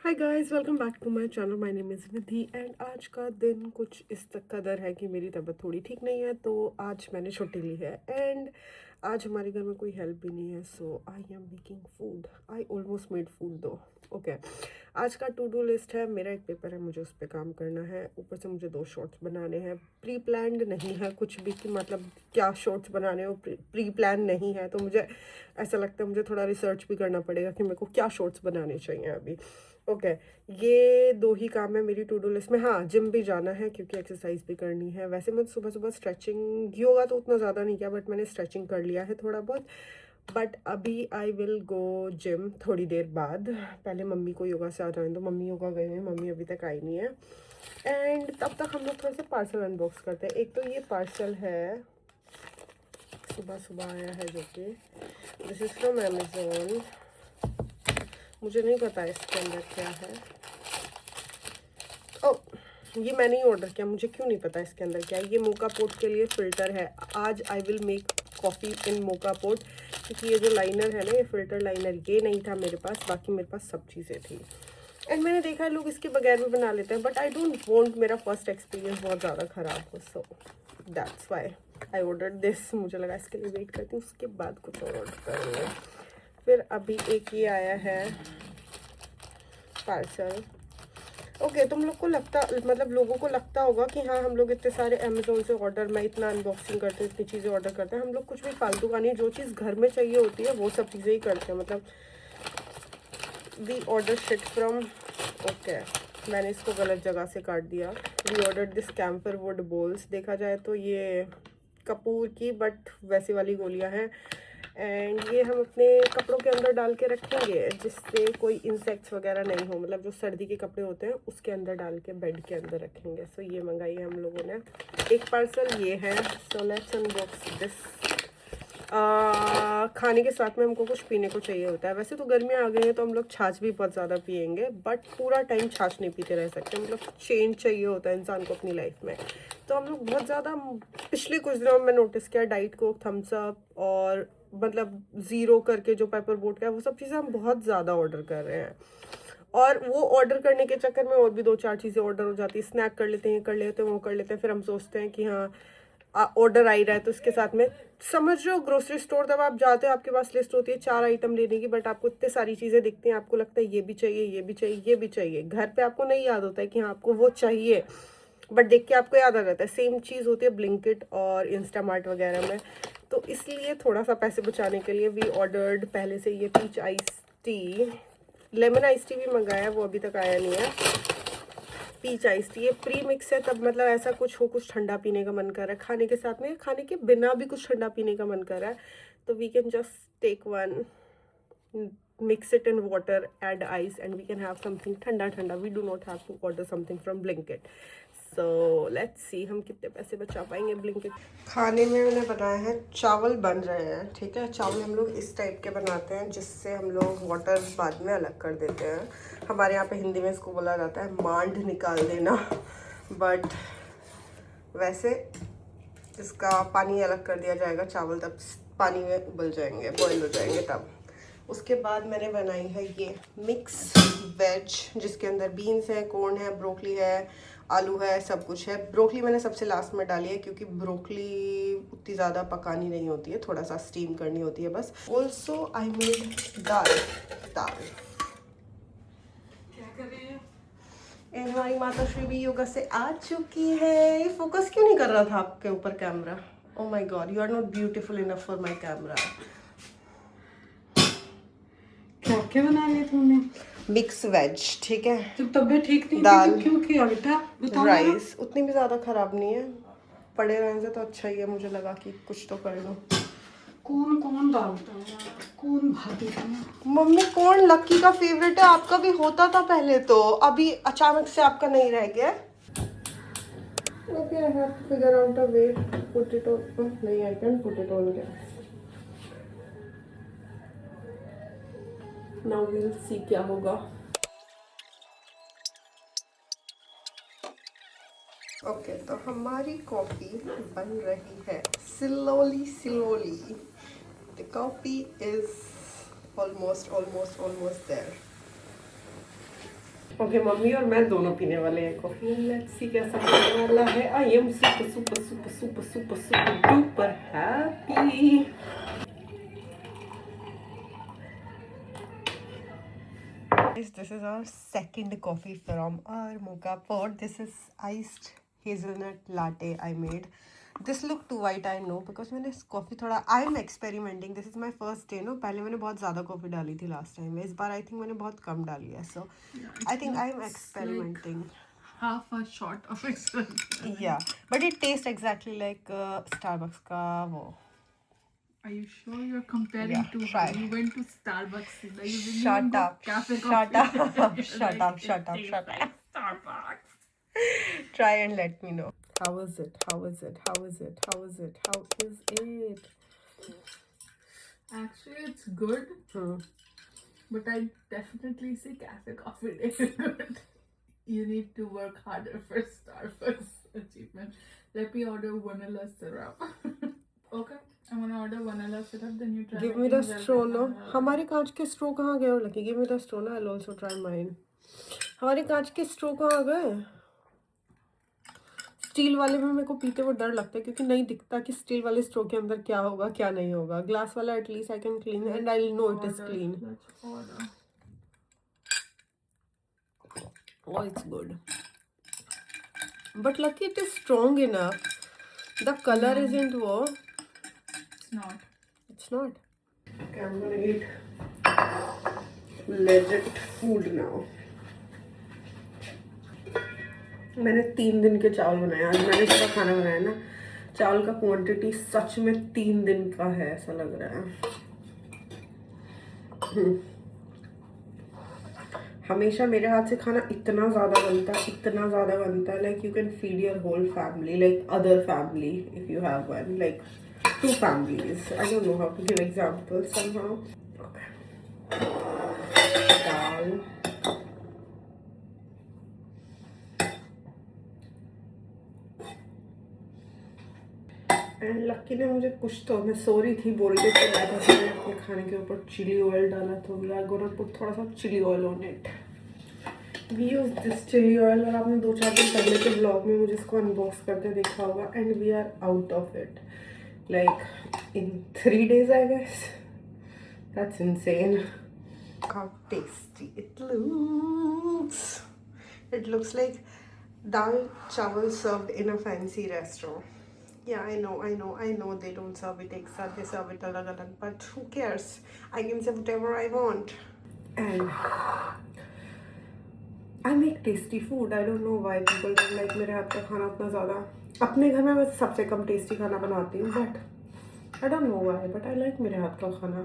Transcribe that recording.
Hi guys, welcome back to my channel. My name is Nidhi and आज का दिन कुछ इस तक कदर है कि मेरी तबीयत थोड़ी ठीक नहीं है, तो आज मैंने छुट्टी ली है। एंड आज हमारे घर में कोई हेल्प भी नहीं है, so I am making food. I almost made food दो। ओके, आज का टू डू लिस्ट है। मेरा एक पेपर है, मुझे उस पर काम करना है। ऊपर से मुझे 2 शॉर्ट्स बनाने हैं। प्री प्लान्ड नहीं है कुछ भी कि मतलब क्या शॉर्ट्स बनाने हो, प्री प्लान नहीं है। तो मुझे ऐसा लगता है मुझे थोड़ा रिसर्च भी करना पड़ेगा कि मेरे को क्या शॉर्ट्स बनाने चाहिए अभी। ओके, ये 2 ही काम है मेरी टू डू लिस्ट में। हाँ, जिम भी जाना है क्योंकि एक्सरसाइज भी करनी है। वैसे मैं सुबह सुबह स्ट्रेचिंग, योगा तो उतना ज़्यादा नहीं किया, बट मैंने स्ट्रेचिंग कर लिया है थोड़ा बहुत। बट अभी आई विल गो जिम थोड़ी देर बाद। पहले मम्मी को योगा से आ जाने दो। मम्मी योगा गए हैं, मम्मी अभी तक आई नहीं है। एंड तब तक हम लोग थोड़ा सा पार्सल अनबॉक्स करते हैं। एक तो ये पार्सल है, सुबह सुबह आया है, जो कि दिस इज़ फ्रॉम अमेज़ोन। मुझे नहीं पता इसके अंदर क्या है। ओह, ये मैंने ही ऑर्डर किया, मुझे क्यों नहीं पता इसके अंदर क्या है। ये मोका पोट के लिए फ़िल्टर है। आज I will make coffee in moka pot, क्योंकि ये जो लाइनर है ना, ये फ़िल्टर लाइनर, ये नहीं था मेरे पास। बाकी मेरे पास सब चीज़ें थी। एंड मैंने देखा है लोग इसके बगैर भी बना लेते हैं, बट आई डोंट वांट मेरा फर्स्ट एक्सपीरियंस बहुत ज़्यादा ख़राब हो। So that's why I order this. मुझे लगा इसके लिए वेट करती हूँ, उसके बाद कुछ और ऑर्डर करूँगी। फिर अभी एक ये आया है पार्सल। ओके, तुम लोग को लगता, मतलब लोगों को लगता होगा कि हाँ, हम लोग इतने सारे अमेज़ोन से ऑर्डर, मैं इतना अनबॉक्सिंग करते हैं, इतनी चीज़ें ऑर्डर करते हैं। हम लोग कुछ भी फालतू का नहीं, जो चीज़ घर में चाहिए होती है वो सब चीज़ें ही करते हैं। मतलब we order sheet from, okay, मैंने इसको गलत जगह से काट दिया। We order this camphor wood bowls. देखा जाए तो ये कपूर की बट वैसी वाली गोलियां हैं। एंड ये हम अपने कपड़ों के अंदर डाल के रखेंगे, जिससे कोई इंसेक्ट्स वगैरह नहीं हो। मतलब जो सर्दी के कपड़े होते हैं उसके अंदर डाल के बेड के अंदर रखेंगे। सो ये मंगाई है हम लोगों ने। एक पार्सल ये है। So let's unbox this. खाने के साथ में हमको कुछ पीने को चाहिए होता है। वैसे तो गर्मियाँ आ गई हैं तो हम लोग छाछ भी बहुत ज़्यादा पियेंगे, बट पूरा टाइम छाछ नहीं पीते रह सकते। मतलब चेंज चाहिए होता है इंसान को अपनी लाइफ में। तो हम लोग बहुत ज़्यादा पिछले कुछ दिनों में नोटिस किया, डाइट कोक, थम्स अप और मतलब ज़ीरो करके जो पेपर बोट का है, वो सब चीज़ें हम बहुत ज़्यादा ऑर्डर कर रहे हैं। और वो ऑर्डर करने के चक्कर में और भी 2-4 चीज़ें ऑर्डर हो जाती है। स्नैक कर लेते हैं, कर लेते हैं, वो कर लेते हैं। फिर हम सोचते हैं कि हाँ, ऑर्डर आ ही रहा है तो इसके साथ में, समझ रहे हो, ग्रोसरी स्टोर तब आप जाते हो, आपके पास लिस्ट होती है 4 आइटम लेने की, बट आपको इतनी सारी चीज़ें दिखती हैं, आपको लगता है ये भी चाहिए, ये भी चाहिए, ये भी चाहिए। घर पे आपको नहीं याद होता है कि हाँ आपको वो चाहिए, बट देख के आपको याद आ जाता है। सेम चीज़ होती है ब्लिंकिट और इंस्टामार्ट वगैरह में। तो इसलिए थोड़ा सा पैसे बचाने के लिए वी ऑर्डर्ड पहले से ये peach ice tea, lemon ice tea भी मंगाया, वो अभी तक आया नहीं है। पीच आइस टी, ये प्री मिक्स है, तब मतलब ऐसा कुछ हो, कुछ ठंडा पीने का मन कर रहा है खाने के साथ में, खाने के बिना भी कुछ ठंडा पीने का मन कर रहा है, तो we can just take one, mix it in water, add ice, and we can have something ठंडा ठंडा. We do not have to order something from Blinkit. So let's see हम कितने पैसे बचा पाएंगे Blinkit। खाने में मैंने बनाया है, चावल बन रहे हैं, ठीक है। चावल हम लोग इस टाइप के बनाते हैं, जिससे हम लोग वाटर बाद में अलग कर देते हैं। हमारे यहाँ पे हिंदी में इसको बोला जाता है मांड निकाल देना, बट वैसे इसका पानी अलग कर दिया जाएगा। चावल तब पानी में उबल जाएंगे, बॉईल हो जाएंगे तब। उसके बाद मैंने बनाई है ये मिक्स वेज, जिसके अंदर बीन्स है, कॉर्न है, ब्रोकली है, आलू है, सब कुछ है। ब्रोकली मैंने सबसे लास्ट में डाली है क्योंकि ब्रोकली उतनी ज़्यादा पकानी नहीं होती है, थोड़ा सा स्टीम करनी होती है बस। ऑल्सो आई मेड दाल। दाल क्या कर रही है? हमारी माता श्री भी योगा से आ चुकी है। ये फोकस क्यों नहीं कर रहा था आपके ऊपर camera? Oh my god, you are not beautiful enough for my camera. क्या क्या बना लिया तुमने? मिक्स वेज, ठीक है। जब तबीयत ठीक नहीं थी दाल, तो क्यों किया बेटा? बताओ ना। राइस उतनी भी ज़्यादा ख़राब नहीं है, पड़े रहने से तो अच्छा ही है। मुझे लगा कि कुछ तो कर लो। कौन कौन डालता है, कौन भाती है? मम्मी, कौन लक्की का फेवरेट है? आपका भी होता था पहले, तो अभी अचानक से आपका नहीं रह गया। Okay, I have to figure out a way put it on. नहीं, I can put it on gas. Now we will see क्या होगा। ओके, तो हमारी कॉफ़ी बन रही है slowly slowly. The coffee is almost almost almost there. Okay mummy और मैं दोनों पीने वाले हैं कॉफी। लेट्स सी कैसा होने वाला है। I am super super super super super super duper happy. This is our second coffee from our mocha pot. This is iced hazelnut latte I made. This look too white I know because मैंने coffee थोड़ा I am experimenting. This is my first day. No, पहले मैंने बहुत ज़्यादा coffee डाली थी last time. इस बार I think मैंने बहुत कम डाली है. So I think I am experimenting. Half a shot of experiment. Yeah, but it tastes exactly like Starbucks का वो. Are you sure you're comparing Yeah, to try. you went to Starbucks? Like, you didn't Shut even go up. cafe Shut coffee. up. You're Shut like, up. Shut "It up. tastes Shut like up." Starbucks. Try and let me know. How is it? How is it? How is it? How is it? How is it? Actually, it's good, but I definitely say cafe coffee is good. You need to work harder for Starbucks achievement. Let me order vanilla syrup. Okay, I'm gonna order vanilla syrup. Then you try. Give me the making straw, velvet no? vanilla. हमारे कांच के straw कहाँ गए? Lucky, give me the straw, no? I'll also try mine. हमारे कांच के straw कहाँ गए? स्टील वाले में मेरे को पीते हुए डर लगता है क्योंकि नहीं दिखता कि स्टील वाले स्ट्रो के अंदर क्या होगा क्या नहीं होगा. ग्लास वाला at least I can clean and I know it is clean. Let's order. Oh, it's good. But lucky it is strong enough. The color isn't wo. It's not. It's not. Okay, I'm gonna eat legit food now. मैंने 3 दिन के चावल बनाए. आज मैंने सुबह खाना बनाया ना, चावल का क्वांटिटी सच में 3 दिन का है ऐसा लग रहा है. हमेशा मेरे हाथ से खाना इतना ज़्यादा बनता है like you can feed your whole family, like other family if you have one, like 2 families. I don't know how to give examples somehow. Okay. Dal. And Lucky ने मुझे कुछ तो, मैं सो रही थी, बोल के चला था कि मैंने अपने खाने के ऊपर चिली ऑयल डाला, तो वी आर गोना पुट थोड़ा सा chilli oil on it. We use this chilli oil और आपने 2-4 दिन पहले के ब्लॉग में मुझे इसको अनबॉक्स करके देखा होगा. And we are out of it like in 3 days I guess. That's insane. How tasty it looks. It looks like dal chawal served in a fancy restaurant. Yeah, I know they don't serve it ek sath, they serve it alag alag, but who cares? I can say whatever I want. And I make tasty food. I don't know why people don't like मेरे हाथ का खाना उतना ज़्यादा. अपने घर में मैं सबसे कम टेस्टी खाना बनाती हूँ, but I don't know why, but I like मेरे हाथ का खाना.